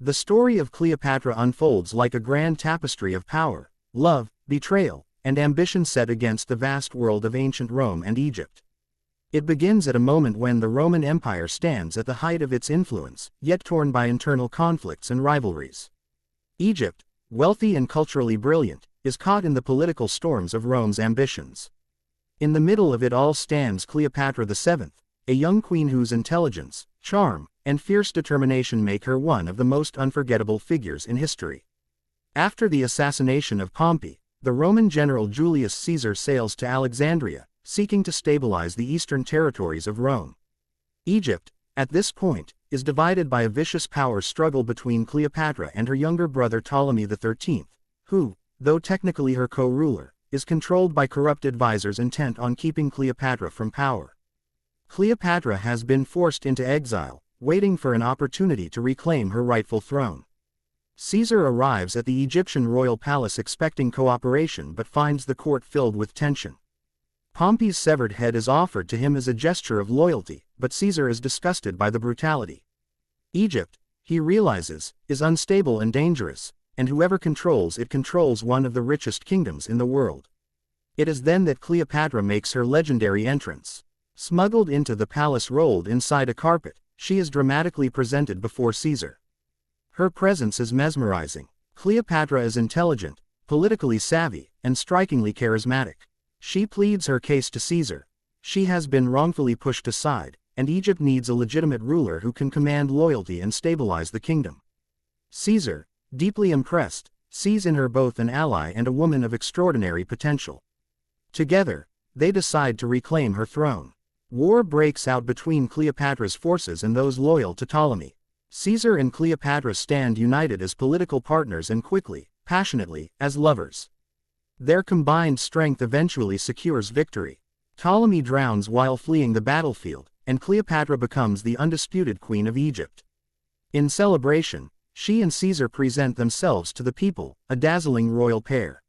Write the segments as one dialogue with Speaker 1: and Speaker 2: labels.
Speaker 1: The story of Cleopatra unfolds like a grand tapestry of power, love, betrayal, and ambition set against the vast world of ancient Rome and Egypt. It begins at a moment when the Roman Empire stands at the height of its influence, yet torn by internal conflicts and rivalries. Egypt, wealthy and culturally brilliant, is caught in the political storms of Rome's ambitions. In the middle of it all stands Cleopatra VII, a young queen whose intelligence, charm, and fierce determination make her one of the most unforgettable figures in history. After the assassination of Pompey, the Roman general Julius Caesar sails to Alexandria, seeking to stabilize the eastern territories of Rome. Egypt, at this point, is divided by a vicious power struggle between Cleopatra and her younger brother Ptolemy XIII, who, though technically her co-ruler, is controlled by corrupt advisors intent on keeping Cleopatra from power. Cleopatra has been forced into exile, waiting for an opportunity to reclaim her rightful throne. Caesar arrives at the Egyptian royal palace expecting cooperation but finds the court filled with tension. Pompey's severed head is offered to him as a gesture of loyalty, but Caesar is disgusted by the brutality. Egypt, he realizes, is unstable and dangerous, and whoever controls it controls one of the richest kingdoms in the world. It is then that Cleopatra makes her legendary entrance. Smuggled into the palace rolled inside a carpet, she is dramatically presented before Caesar. Her presence is mesmerizing. Cleopatra is intelligent, politically savvy, and strikingly charismatic. She pleads her case to Caesar. She has been wrongfully pushed aside, and Egypt needs a legitimate ruler who can command loyalty and stabilize the kingdom. Caesar, deeply impressed, sees in her both an ally and a woman of extraordinary potential. Together, they decide to reclaim her throne. War breaks out between Cleopatra's forces and those loyal to Ptolemy. Caesar and Cleopatra stand united as political partners and quickly, passionately, as lovers. Their combined strength eventually secures victory. Ptolemy drowns while fleeing the battlefield, and Cleopatra becomes the undisputed queen of Egypt. In celebration, she and Caesar present themselves to the people, a dazzling royal pair.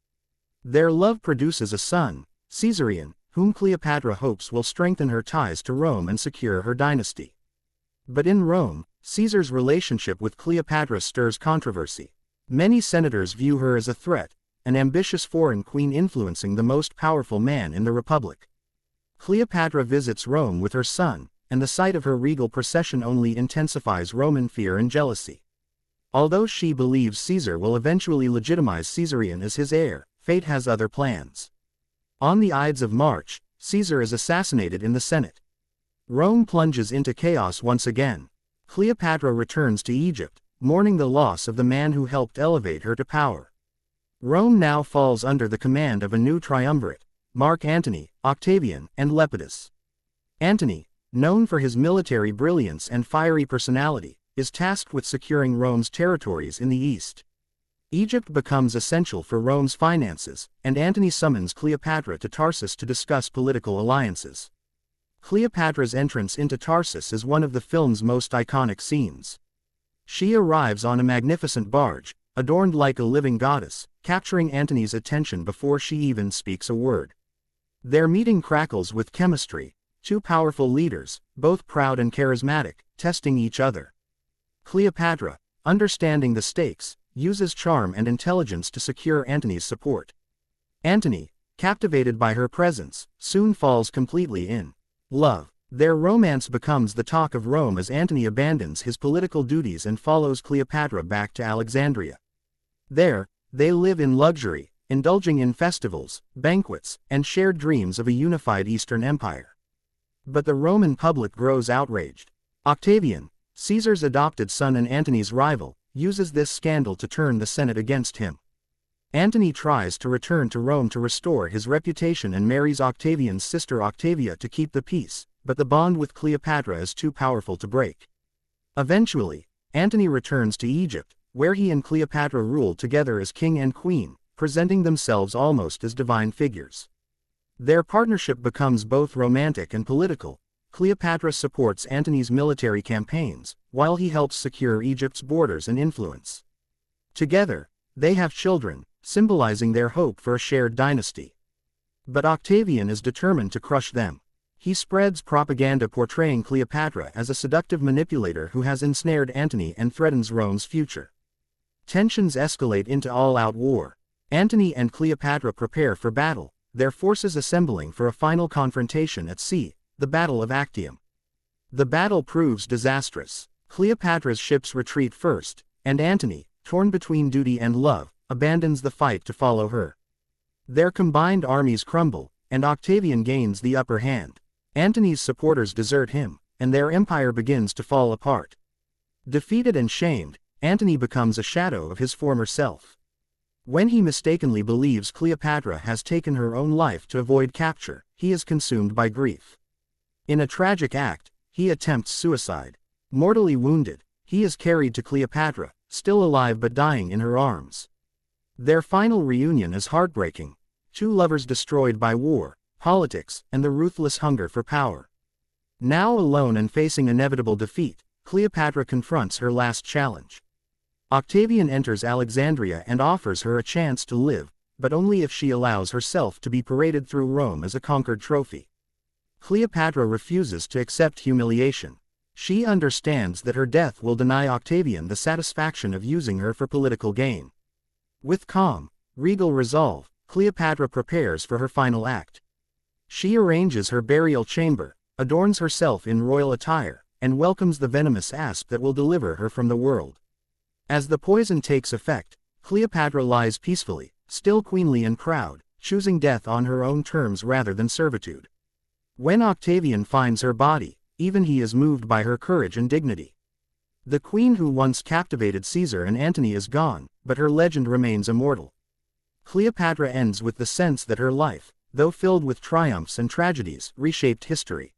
Speaker 1: Their love produces a son, Caesarion, whom Cleopatra hopes will strengthen her ties to Rome and secure her dynasty. But in Rome, Caesar's relationship with Cleopatra stirs controversy. Many senators view her as a threat, an ambitious foreign queen influencing the most powerful man in the Republic. Cleopatra visits Rome with her son, and the sight of her regal procession only intensifies Roman fear and jealousy. Although she believes Caesar will eventually legitimize Caesarion as his heir, fate has other plans. On the Ides of March, Caesar is assassinated in the Senate. Rome plunges into chaos once again. Cleopatra returns to Egypt, mourning the loss of the man who helped elevate her to power. Rome now falls under the command of a new triumvirate, Mark Antony, Octavian, and Lepidus. Antony, known for his military brilliance and fiery personality, is tasked with securing Rome's territories in the east. Egypt becomes essential for Rome's finances, and Antony summons Cleopatra to Tarsus to discuss political alliances. Cleopatra's entrance into Tarsus is one of the film's most iconic scenes. She arrives on a magnificent barge, adorned like a living goddess, capturing Antony's attention before she even speaks a word. Their meeting crackles with chemistry, two powerful leaders, both proud and charismatic, testing each other. Cleopatra, understanding the stakes, uses charm and intelligence to secure Antony's support. Antony, captivated by her presence, soon falls completely in love. Their romance becomes the talk of Rome as Antony abandons his political duties and follows Cleopatra back to Alexandria. There, they live in luxury, indulging in festivals, banquets, and shared dreams of a unified Eastern Empire. But the Roman public grows outraged. Octavian, Caesar's adopted son and Antony's rival, uses this scandal to turn the Senate against him. Antony tries to return to Rome to restore his reputation and marries Octavian's sister Octavia to keep the peace, but the bond with Cleopatra is too powerful to break. Eventually, Antony returns to Egypt, where he and Cleopatra rule together as king and queen, presenting themselves almost as divine figures. Their partnership becomes both romantic and political. Cleopatra supports Antony's military campaigns, while he helps secure Egypt's borders and influence. Together, they have children, symbolizing their hope for a shared dynasty. But Octavian is determined to crush them. He spreads propaganda portraying Cleopatra as a seductive manipulator who has ensnared Antony and threatens Rome's future. Tensions escalate into all-out war. Antony and Cleopatra prepare for battle, their forces assembling for a final confrontation at sea, the Battle of Actium. The battle proves disastrous. Cleopatra's ships retreat first, and Antony, torn between duty and love, abandons the fight to follow her. Their combined armies crumble, and Octavian gains the upper hand. Antony's supporters desert him, and their empire begins to fall apart. Defeated and shamed, Antony becomes a shadow of his former self. When he mistakenly believes Cleopatra has taken her own life to avoid capture, he is consumed by grief. In a tragic act, he attempts suicide. Mortally wounded, he is carried to Cleopatra, still alive but dying in her arms. Their final reunion is heartbreaking. Two lovers destroyed by war, politics, and the ruthless hunger for power. Now alone and facing inevitable defeat, Cleopatra confronts her last challenge. Octavian enters Alexandria and offers her a chance to live, but only if she allows herself to be paraded through Rome as a conquered trophy. Cleopatra refuses to accept humiliation. She understands that her death will deny Octavian the satisfaction of using her for political gain. With calm, regal resolve, Cleopatra prepares for her final act. She arranges her burial chamber, adorns herself in royal attire, and welcomes the venomous asp that will deliver her from the world. As the poison takes effect, Cleopatra lies peacefully, still queenly and proud, choosing death on her own terms rather than servitude. When Octavian finds her body, even he is moved by her courage and dignity. The queen who once captivated Caesar and Antony is gone, but her legend remains immortal. Cleopatra ends with the sense that her life, though filled with triumphs and tragedies, reshaped history.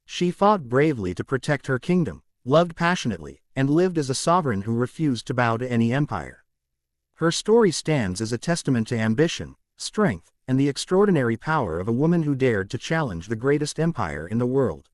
Speaker 1: She fought bravely to protect her kingdom, loved passionately, and lived as a sovereign who refused to bow to any empire. Her story stands as a testament to ambition, strength, and the extraordinary power of a woman who dared to challenge the greatest empire in the world.